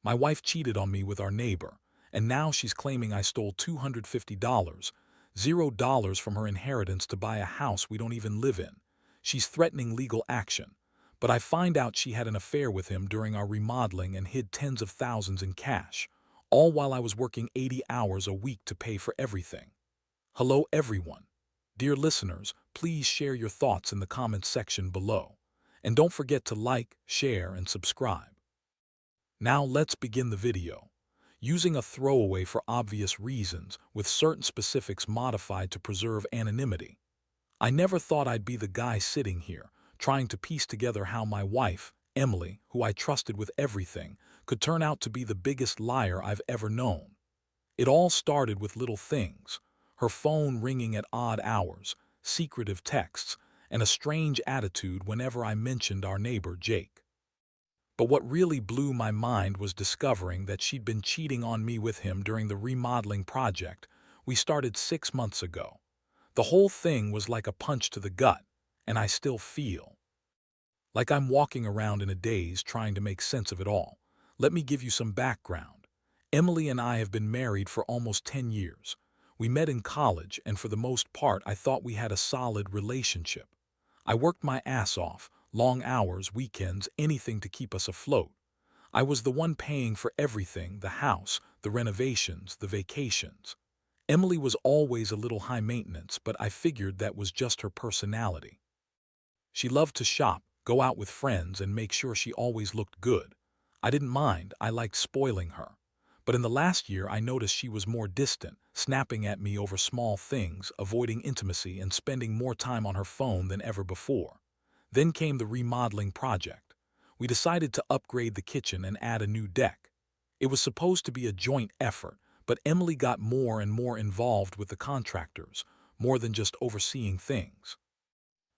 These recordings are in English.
My wife cheated on me with our neighbor, and now she's claiming I stole $250, $0 from her inheritance to buy a house we don't even live in. She's threatening legal action, but I find out she had an affair with him during our remodeling and hid tens of thousands in cash, all while I was working 80 hours a week to pay for everything. Hello everyone. Dear listeners, please share your thoughts in the comments section below. And don't forget to like, share, and subscribe. Now let's begin the video. Using a throwaway for obvious reasons, with certain specifics modified to preserve anonymity. I never thought I'd be the guy sitting here, trying to piece together how my wife, Emily, who I trusted with everything, could turn out to be the biggest liar I've ever known. It all started with little things: her phone ringing at odd hours, secretive texts, and a strange attitude whenever I mentioned our neighbor Jake. But what really blew my mind was discovering that she'd been cheating on me with him during the remodeling project we started 6 months ago. The whole thing was like a punch to the gut, and I still feel like I'm walking around in a daze trying to make sense of it all. Let me give you some background. Emily and I have been married for almost 10 years. We met in college, and for the most part I thought we had a solid relationship. I worked my ass off, long hours, weekends, anything to keep us afloat. I was the one paying for everything: the house, the renovations, the vacations. Emily was always a little high maintenance, but I figured that was just her personality. She loved to shop, go out with friends, and make sure she always looked good. I didn't mind, I liked spoiling her. But in the last year I noticed she was more distant, snapping at me over small things, avoiding intimacy, and spending more time on her phone than ever before. Then came the remodeling project. We decided to upgrade the kitchen and add a new deck. It was supposed to be a joint effort, but Emily got more and more involved with the contractors, more than just overseeing things.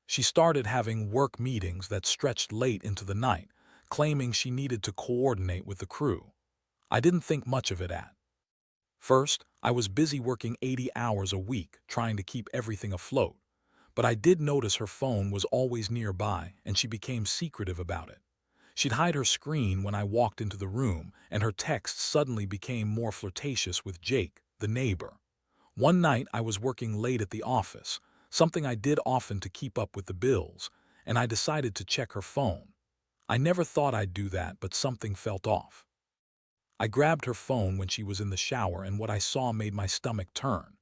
She started having work meetings that stretched late into the night, claiming she needed to coordinate with the crew. I didn't think much of it at first. I was busy working 80 hours a week, trying to keep everything afloat. But I did notice her phone was always nearby, and she became secretive about it. She'd hide her screen when I walked into the room, and her texts suddenly became more flirtatious with Jake, the neighbor. One night I was working late at the office, something I did often to keep up with the bills, and I decided to check her phone. I never thought I'd do that, but something felt off. I grabbed her phone when she was in the shower, and what I saw made my stomach turn.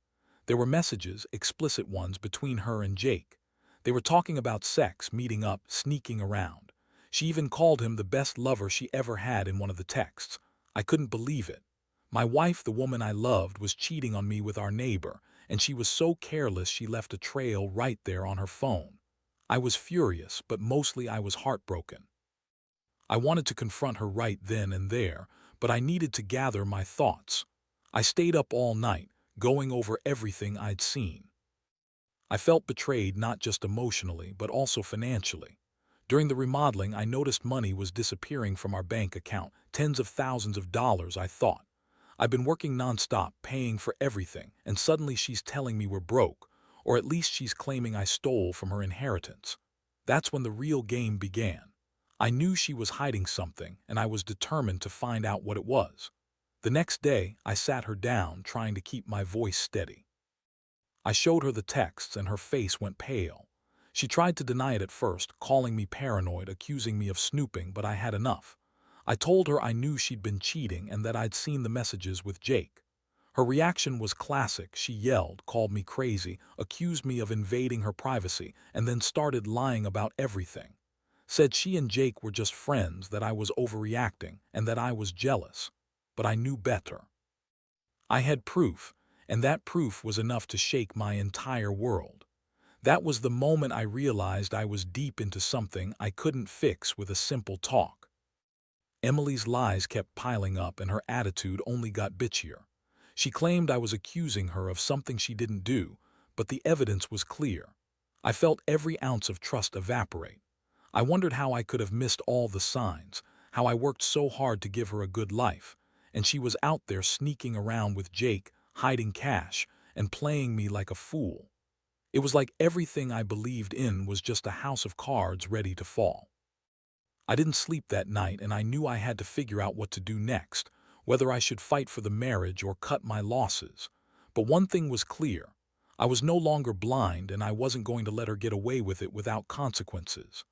There were messages, explicit ones, between her and Jake. They were talking about sex, meeting up, sneaking around. She even called him the best lover she ever had in one of the texts. I couldn't believe it. My wife, the woman I loved, was cheating on me with our neighbor, and she was so careless she left a trail right there on her phone. I was furious, but mostly I was heartbroken. I wanted to confront her right then and there, but I needed to gather my thoughts. I stayed up all night, going over everything I'd seen. I felt betrayed, not just emotionally, but also financially. During the remodeling, I noticed money was disappearing from our bank account, tens of thousands of dollars, I thought. I've been working nonstop, paying for everything, and suddenly she's telling me we're broke, or at least she's claiming I stole from her inheritance. That's when the real game began. I knew she was hiding something, and I was determined to find out what it was. The next day, I sat her down, trying to keep my voice steady. I showed her the texts, and her face went pale. She tried to deny it at first, calling me paranoid, accusing me of snooping, but I had enough. I told her I knew she'd been cheating and that I'd seen the messages with Jake. Her reaction was classic. She yelled, called me crazy, accused me of invading her privacy, and then started lying about everything. Said she and Jake were just friends, that I was overreacting, and that I was jealous. But I knew better. I had proof, and that proof was enough to shake my entire world. That was the moment I realized I was deep into something I couldn't fix with a simple talk. Emily's lies kept piling up, and her attitude only got bitchier. She claimed I was accusing her of something she didn't do, but the evidence was clear. I felt every ounce of trust evaporate. I wondered how I could have missed all the signs, how I worked so hard to give her a good life, and she was out there sneaking around with Jake, hiding cash, and playing me like a fool. It was like everything I believed in was just a house of cards ready to fall. I didn't sleep that night, and I knew I had to figure out what to do next, whether I should fight for the marriage or cut my losses. But one thing was clear. I was no longer blind, and I wasn't going to let her get away with it without consequences.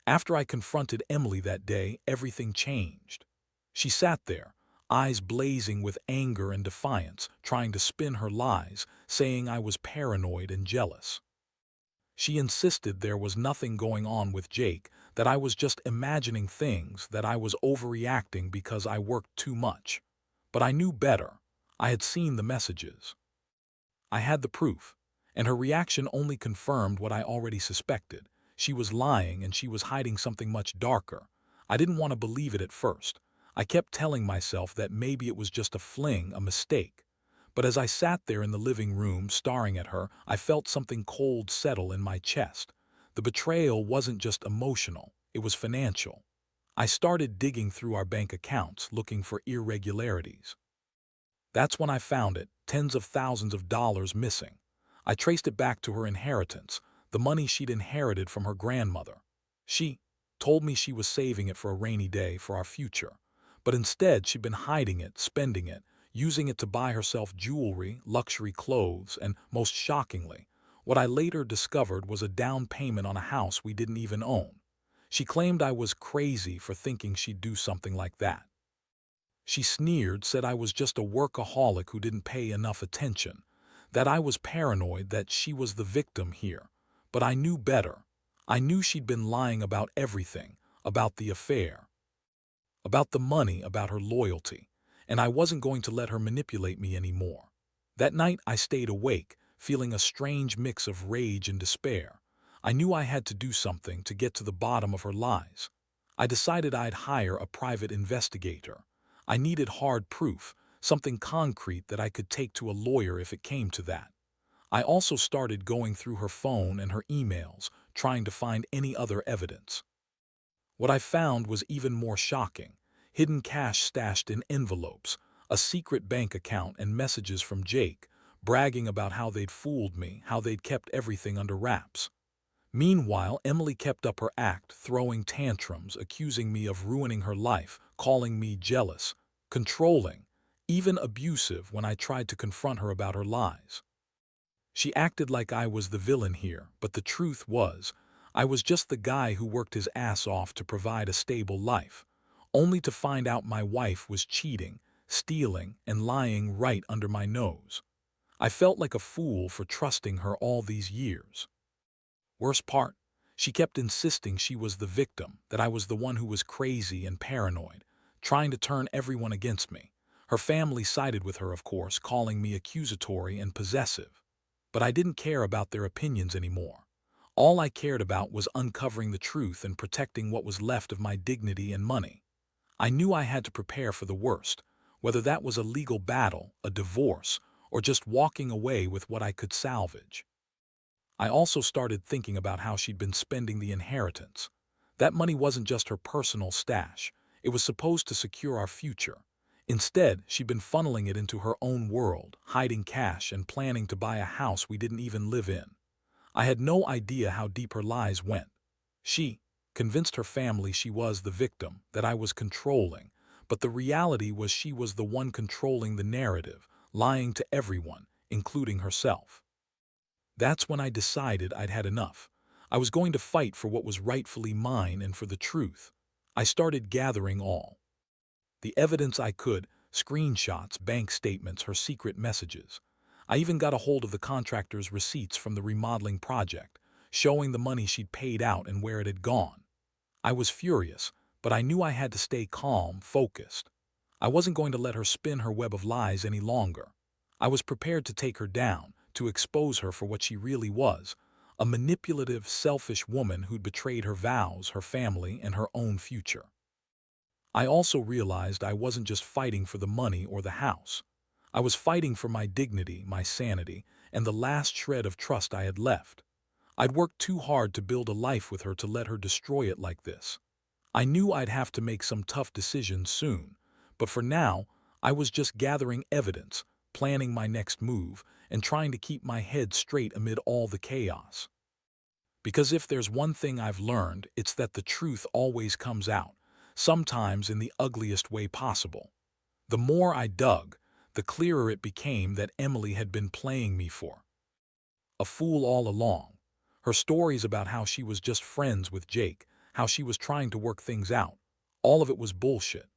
After I confronted Emily that day, everything changed. She sat there, eyes blazing with anger and defiance, trying to spin her lies, saying I was paranoid and jealous. She insisted there was nothing going on with Jake, that I was just imagining things, that I was overreacting because I worked too much. But I knew better. I had seen the messages. I had the proof, and her reaction only confirmed what I already suspected. She was lying, and she was hiding something much darker. I didn't want to believe it at first. I kept telling myself that maybe it was just a fling, a mistake. But as I sat there in the living room staring at her, I felt something cold settle in my chest. The betrayal wasn't just emotional, it was financial. I started digging through our bank accounts, looking for irregularities. That's when I found it, tens of thousands of dollars missing. I traced it back to her inheritance, the money she'd inherited from her grandmother. She told me she was saving it for a rainy day, for our future. But instead, she'd been hiding it, spending it, using it to buy herself jewelry, luxury clothes, and, most shockingly, what I later discovered was a down payment on a house we didn't even own. She claimed I was crazy for thinking she'd do something like that. She sneered, said I was just a workaholic who didn't pay enough attention, that I was paranoid, that she was the victim here. But I knew better. I knew she'd been lying about everything, about the affair, about the money, about her loyalty, and I wasn't going to let her manipulate me anymore. That night I stayed awake, feeling a strange mix of rage and despair. I knew I had to do something to get to the bottom of her lies. I decided I'd hire a private investigator. I needed hard proof, something concrete that I could take to a lawyer if it came to that. I also started going through her phone and her emails, trying to find any other evidence. What I found was even more shocking: hidden cash stashed in envelopes, a secret bank account, and messages from Jake, bragging about how they'd fooled me, how they'd kept everything under wraps. Meanwhile, Emily kept up her act, throwing tantrums, accusing me of ruining her life, calling me jealous, controlling, even abusive when I tried to confront her about her lies. She acted like I was the villain here, but the truth was, I was just the guy who worked his ass off to provide a stable life, only to find out my wife was cheating, stealing, and lying right under my nose. I felt like a fool for trusting her all these years. Worst part, she kept insisting she was the victim, that I was the one who was crazy and paranoid, trying to turn everyone against me. Her family sided with her, of course, calling me accusatory and possessive. But I didn't care about their opinions anymore. All I cared about was uncovering the truth and protecting what was left of my dignity and money. I knew I had to prepare for the worst, whether that was a legal battle, a divorce, or just walking away with what I could salvage. I also started thinking about how she'd been spending the inheritance. That money wasn't just her personal stash. It was supposed to secure our future. Instead, she'd been funneling it into her own world, hiding cash and planning to buy a house we didn't even live in. I had no idea how deep her lies went. She convinced her family she was the victim, that I was controlling, but the reality was she was the one controlling the narrative, lying to everyone, including herself. That's when I decided I'd had enough. I was going to fight for what was rightfully mine and for the truth. I started gathering all the evidence I could: screenshots, bank statements, her secret messages. I even got a hold of the contractor's receipts from the remodeling project, showing the money she'd paid out and where it had gone. I was furious, but I knew I had to stay calm, focused. I wasn't going to let her spin her web of lies any longer. I was prepared to take her down, to expose her for what she really was: a manipulative, selfish woman who'd betrayed her vows, her family, and her own future. I also realized I wasn't just fighting for the money or the house. I was fighting for my dignity, my sanity, and the last shred of trust I had left. I'd worked too hard to build a life with her to let her destroy it like this. I knew I'd have to make some tough decisions soon, but for now, I was just gathering evidence, planning my next move, and trying to keep my head straight amid all the chaos. Because if there's one thing I've learned, it's that the truth always comes out, sometimes in the ugliest way possible. The more I dug, the clearer it became that Emily had been playing me for a fool all along. Her stories about how she was just friends with Jake, how she was trying to work things out, all of it was bullshit.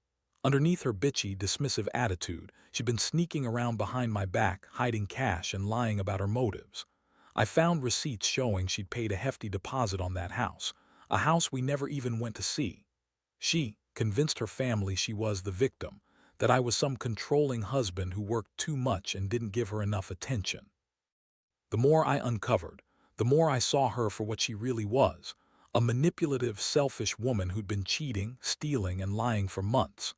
Underneath her bitchy, dismissive attitude, she'd been sneaking around behind my back, hiding cash and lying about her motives. I found receipts showing she'd paid a hefty deposit on that house, a house we never even went to see. She convinced her family she was the victim, that I was some controlling husband who worked too much and didn't give her enough attention. The more I uncovered, the more I saw her for what she really was, a manipulative, selfish woman who'd been cheating, stealing, and lying for months.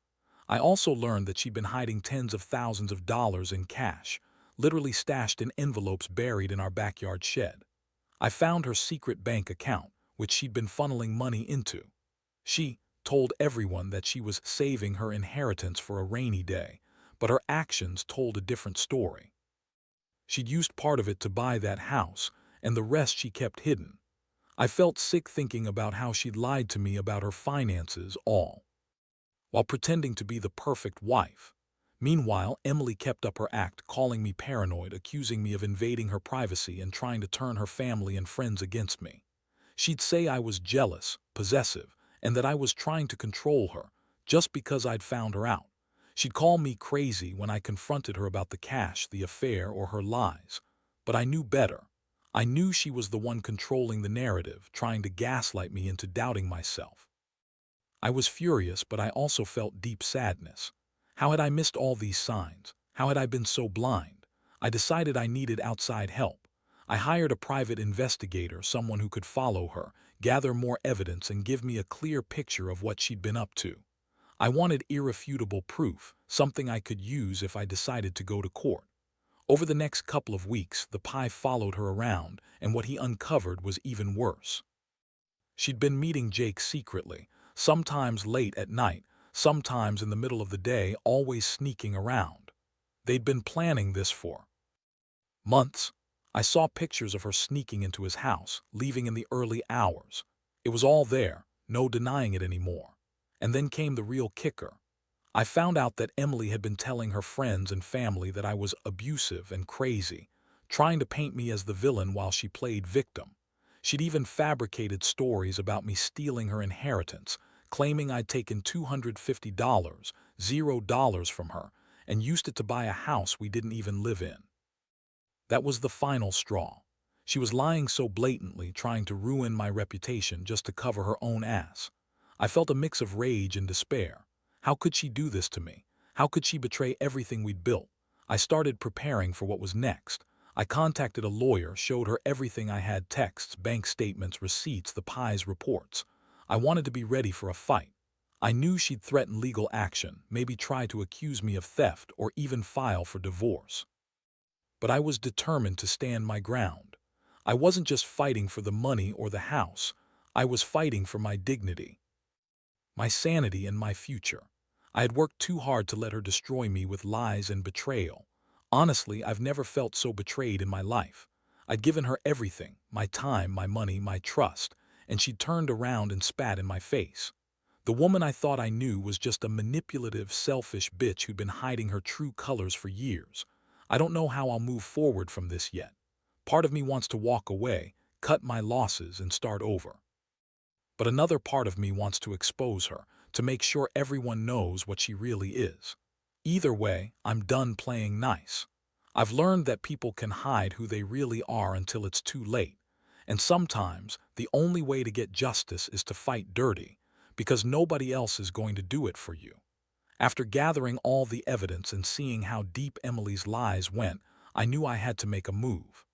I also learned that she'd been hiding tens of thousands of dollars in cash, literally stashed in envelopes buried in our backyard shed. I found her secret bank account, which she'd been funneling money into. She told everyone that she was saving her inheritance for a rainy day, but her actions told a different story. She'd used part of it to buy that house, and the rest she kept hidden. I felt sick thinking about how she'd lied to me about her finances, all while pretending to be the perfect wife. Meanwhile, Emily kept up her act, calling me paranoid, accusing me of invading her privacy and trying to turn her family and friends against me. She'd say I was jealous, possessive, and that I was trying to control her, just because I'd found her out. She'd call me crazy when I confronted her about the cash, the affair, or her lies. But I knew better. I knew she was the one controlling the narrative, trying to gaslight me into doubting myself. I was furious, but I also felt deep sadness. How had I missed all these signs? How had I been so blind? I decided I needed outside help. I hired a private investigator, someone who could follow her, gather more evidence, and give me a clear picture of what she'd been up to. I wanted irrefutable proof, something I could use if I decided to go to court. Over the next couple of weeks, the pie followed her around, and what he uncovered was even worse. She'd been meeting Jake secretly, sometimes late at night, sometimes in the middle of the day, always sneaking around. They'd been planning this for months. I saw pictures of her sneaking into his house, leaving in the early hours. It was all there, no denying it anymore. And then came the real kicker. I found out that Emily had been telling her friends and family that I was abusive and crazy, trying to paint me as the villain while she played victim. She'd even fabricated stories about me stealing her inheritance, claiming I'd taken $250, $0 from her, and used it to buy a house we didn't even live in. That was the final straw. She was lying so blatantly, trying to ruin my reputation just to cover her own ass. I felt a mix of rage and despair. How could she do this to me? How could she betray everything we'd built? I started preparing for what was next. I contacted a lawyer, showed her everything I had: texts, bank statements, receipts, the pie's reports. I wanted to be ready for a fight. I knew she'd threaten legal action, maybe try to accuse me of theft or even file for divorce. But I was determined to stand my ground. I wasn't just fighting for the money or the house. I was fighting for my dignity, my sanity, and my future. I had worked too hard to let her destroy me with lies and betrayal. Honestly, I've never felt so betrayed in my life. I'd given her everything, my time, my money, my trust, and she'd turned around and spat in my face. The woman I thought I knew was just a manipulative, selfish bitch who'd been hiding her true colors for years. I don't know how I'll move forward from this yet. Part of me wants to walk away, cut my losses, and start over. But another part of me wants to expose her, to make sure everyone knows what she really is. Either way, I'm done playing nice. I've learned that people can hide who they really are until it's too late. And sometimes, the only way to get justice is to fight dirty, because nobody else is going to do it for you. After gathering all the evidence and seeing how deep Emily's lies went, I knew I had to make a move.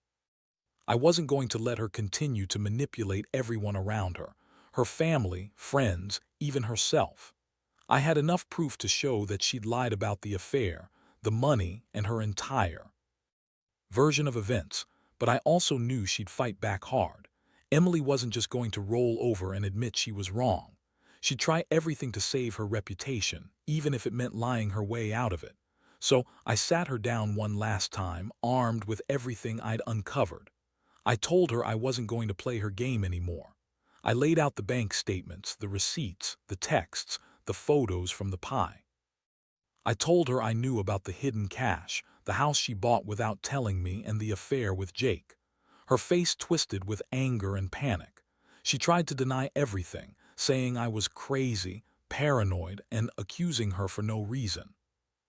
I wasn't going to let her continue to manipulate everyone around her, her family, friends, even herself. I had enough proof to show that she'd lied about the affair, the money, and her entire version of events, but I also knew she'd fight back hard. Emily wasn't just going to roll over and admit she was wrong. She'd try everything to save her reputation, even if it meant lying her way out of it. So I sat her down one last time, armed with everything I'd uncovered. I told her I wasn't going to play her game anymore. I laid out the bank statements, the receipts, the texts, the photos from the pie. I told her I knew about the hidden cash, the house she bought without telling me, and the affair with Jake. Her face twisted with anger and panic. She tried to deny everything, saying I was crazy, paranoid, and accusing her for no reason.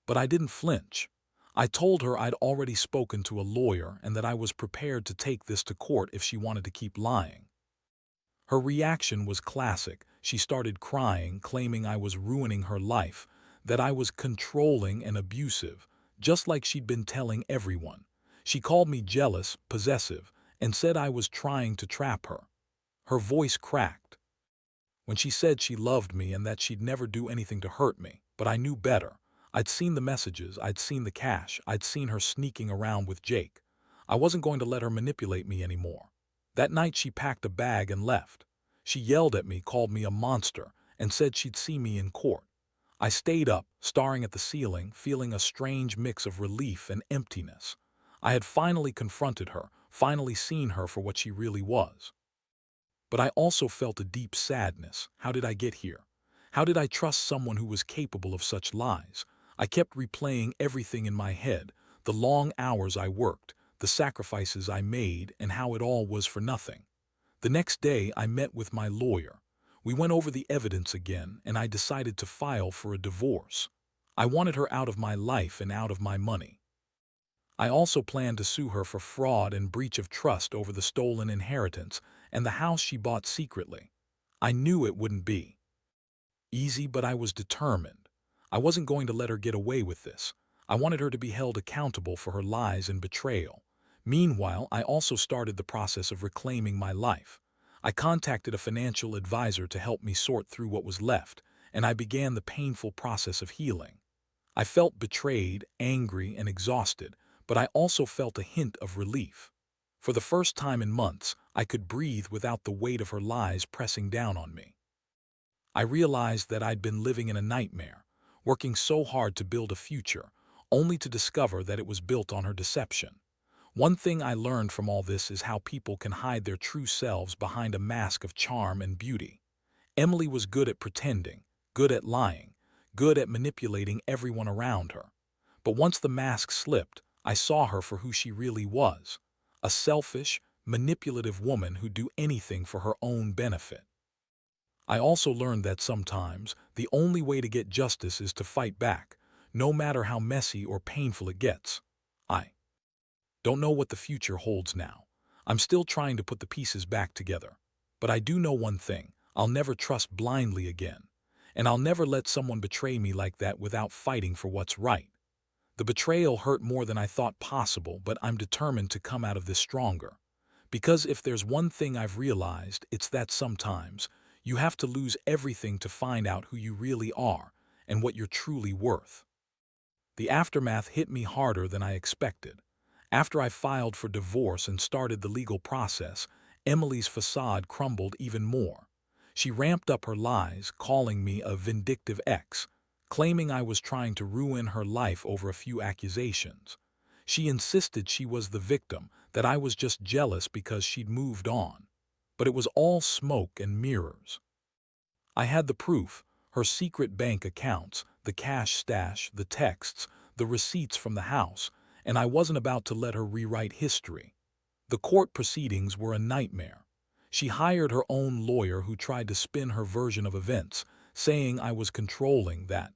But I didn't flinch. I told her I'd already spoken to a lawyer and that I was prepared to take this to court if she wanted to keep lying. Her reaction was classic. She started crying, claiming I was ruining her life, that I was controlling and abusive, just like she'd been telling everyone. She called me jealous, possessive, and said I was trying to trap her. Her voice cracked when she said she loved me and that she'd never do anything to hurt me. But I knew better. I'd seen the messages, I'd seen the cash, I'd seen her sneaking around with Jake. I wasn't going to let her manipulate me anymore. That night she packed a bag and left. She yelled at me, called me a monster, and said she'd see me in court. I stayed up, staring at the ceiling, feeling a strange mix of relief and emptiness. I had finally confronted her, finally seen her for what she really was. But I also felt a deep sadness. How did I get here? How did I trust someone who was capable of such lies? I kept replaying everything in my head, the long hours I worked, the sacrifices I made, and how it all was for nothing. The next day, I met with my lawyer. We went over the evidence again, and I decided to file for a divorce. I wanted her out of my life and out of my money. I also planned to sue her for fraud and breach of trust over the stolen inheritance and the house she bought secretly. I knew it wouldn't be easy, but I was determined. I wasn't going to let her get away with this. I wanted her to be held accountable for her lies and betrayal. Meanwhile, I also started the process of reclaiming my life. I contacted a financial advisor to help me sort through what was left, and I began the painful process of healing. I felt betrayed, angry, and exhausted, but I also felt a hint of relief. For the first time in months, I could breathe without the weight of her lies pressing down on me. I realized that I'd been living in a nightmare, working so hard to build a future, only to discover that it was built on her deception. One thing I learned from all this is how people can hide their true selves behind a mask of charm and beauty. Emily was good at pretending, good at lying, good at manipulating everyone around her. But once the mask slipped, I saw her for who she really was, a selfish, manipulative woman who'd do anything for her own benefit. I also learned that sometimes the only way to get justice is to fight back, no matter how messy or painful it gets. I don't know what the future holds now. I'm still trying to put the pieces back together. But I do know one thing: I'll never trust blindly again. And I'll never let someone betray me like that without fighting for what's right. The betrayal hurt more than I thought possible, but I'm determined to come out of this stronger. Because if there's one thing I've realized, it's that sometimes you have to lose everything to find out who you really are and what you're truly worth. The aftermath hit me harder than I expected. After I filed for divorce and started the legal process, Emily's facade crumbled even more. She ramped up her lies, calling me a vindictive ex, claiming I was trying to ruin her life over a few accusations. She insisted she was the victim, that I was just jealous because she'd moved on. But it was all smoke and mirrors. I had the proof: her secret bank accounts, the cash stash, the texts, the receipts from the house, and I wasn't about to let her rewrite history. The court proceedings were a nightmare. She hired her own lawyer who tried to spin her version of events, saying I was controlling, that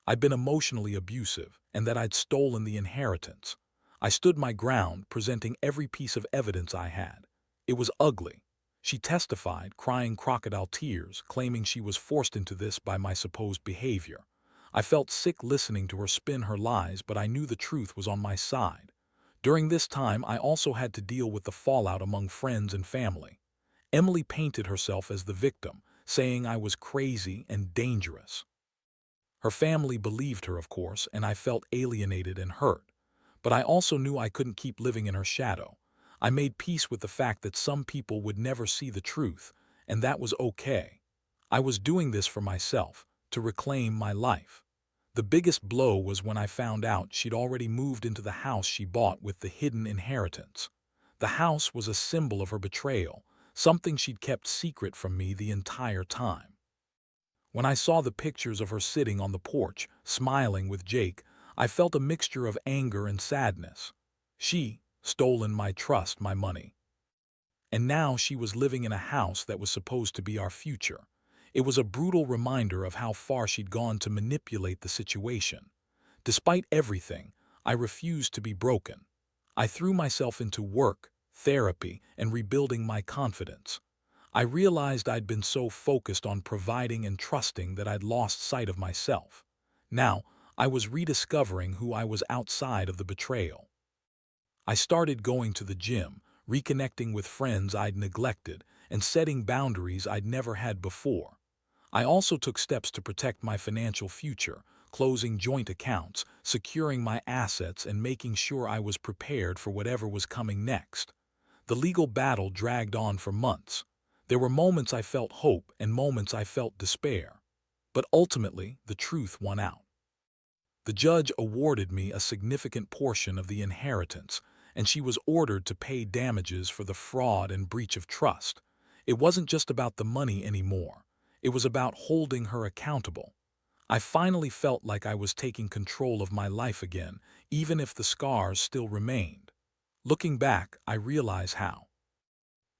I'd been emotionally abusive, and that I'd stolen the inheritance. I stood my ground, presenting every piece of evidence I had. It was ugly. She testified, crying crocodile tears, claiming she was forced into this by my supposed behavior. I felt sick listening to her spin her lies, but I knew the truth was on my side. During this time, I also had to deal with the fallout among friends and family. Emily painted herself as the victim, saying I was crazy and dangerous. Her family believed her, of course, and I felt alienated and hurt. But I also knew I couldn't keep living in her shadow. I made peace with the fact that some people would never see the truth, and that was okay. I was doing this for myself, to reclaim my life. The biggest blow was when I found out she'd already moved into the house she bought with the hidden inheritance. The house was a symbol of her betrayal, something she'd kept secret from me the entire time. When I saw the pictures of her sitting on the porch, smiling with Jake, I felt a mixture of anger and sadness. She stolen my trust, my money. And now she was living in a house that was supposed to be our future. It was a brutal reminder of how far she'd gone to manipulate the situation. Despite everything, I refused to be broken. I threw myself into work, therapy, and rebuilding my confidence. I realized I'd been so focused on providing and trusting that I'd lost sight of myself. Now, I was rediscovering who I was outside of the betrayal. I started going to the gym, reconnecting with friends I'd neglected, and setting boundaries I'd never had before. I also took steps to protect my financial future, closing joint accounts, securing my assets, and making sure I was prepared for whatever was coming next. The legal battle dragged on for months. There were moments I felt hope and moments I felt despair. But ultimately, the truth won out. The judge awarded me a significant portion of the inheritance, and she was ordered to pay damages for the fraud and breach of trust. It wasn't just about the money anymore. It was about holding her accountable. I finally felt like I was taking control of my life again, even if the scars still remained. Looking back, I realize how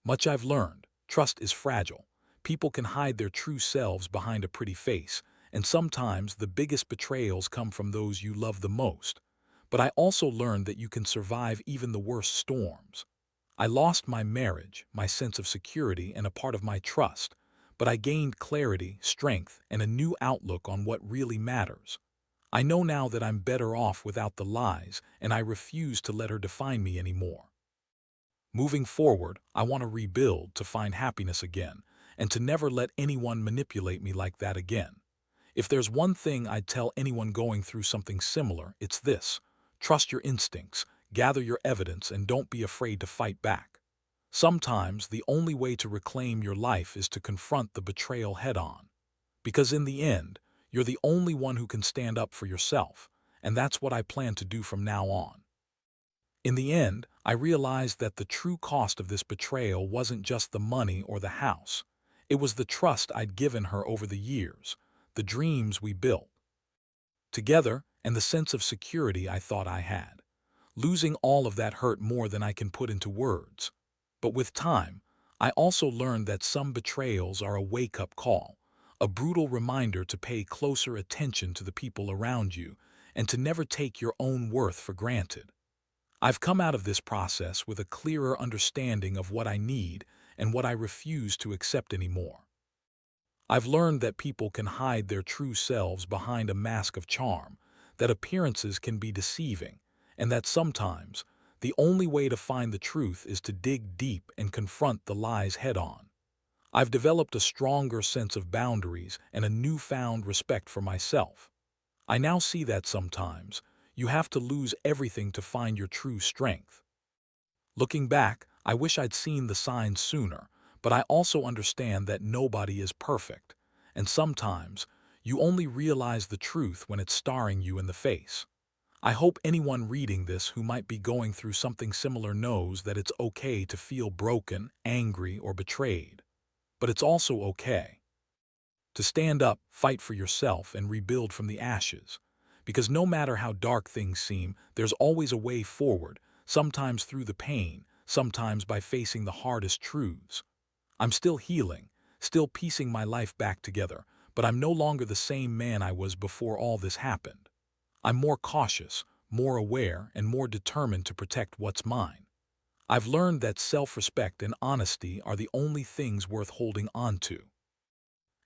much I've learned. Trust is fragile. People can hide their true selves behind a pretty face, and sometimes the biggest betrayals come from those you love the most. But I also learned that you can survive even the worst storms. I lost my marriage, my sense of security, and a part of my trust, but I gained clarity, strength, and a new outlook on what really matters. I know now that I'm better off without the lies, and I refuse to let her define me anymore. Moving forward, I want to rebuild, to find happiness again, and to never let anyone manipulate me like that again. If there's one thing I'd tell anyone going through something similar, it's this: trust your instincts, gather your evidence, and don't be afraid to fight back. Sometimes the only way to reclaim your life is to confront the betrayal head-on. Because in the end, you're the only one who can stand up for yourself, and that's what I plan to do from now on. In the end, I realized that the true cost of this betrayal wasn't just the money or the house. It was the trust I'd given her over the years, the dreams we built together, and the sense of security I thought I had. Losing all of that hurt more than I can put into words. But with time, I also learned that some betrayals are a wake-up call, a brutal reminder to pay closer attention to the people around you and to never take your own worth for granted. I've come out of this process with a clearer understanding of what I need and what I refuse to accept anymore. I've learned that people can hide their true selves behind a mask of charm, that appearances can be deceiving, and that sometimes the only way to find the truth is to dig deep and confront the lies head-on. I've developed a stronger sense of boundaries and a newfound respect for myself. I now see that sometimes you have to lose everything to find your true strength. Looking back, I wish I'd seen the signs sooner, but I also understand that nobody is perfect, and sometimes you only realize the truth when it's staring you in the face. I hope anyone reading this who might be going through something similar knows that it's okay to feel broken, angry, or betrayed. But it's also okay to stand up, fight for yourself, and rebuild from the ashes. Because no matter how dark things seem, there's always a way forward, sometimes through the pain, sometimes by facing the hardest truths. I'm still healing, still piecing my life back together, but I'm no longer the same man I was before all this happened. I'm more cautious, more aware, and more determined to protect what's mine. I've learned that self-respect and honesty are the only things worth holding on to.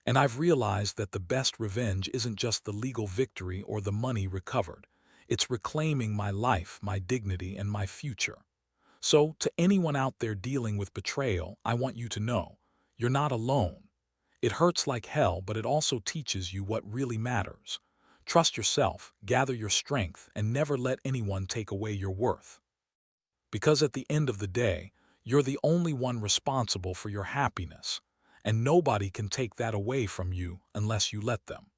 And I've realized that the best revenge isn't just the legal victory or the money recovered. It's reclaiming my life, my dignity, and my future. So, to anyone out there dealing with betrayal, I want you to know, you're not alone. It hurts like hell, but it also teaches you what really matters. Trust yourself, gather your strength, and never let anyone take away your worth. Because at the end of the day, you're the only one responsible for your happiness, and nobody can take that away from you unless you let them.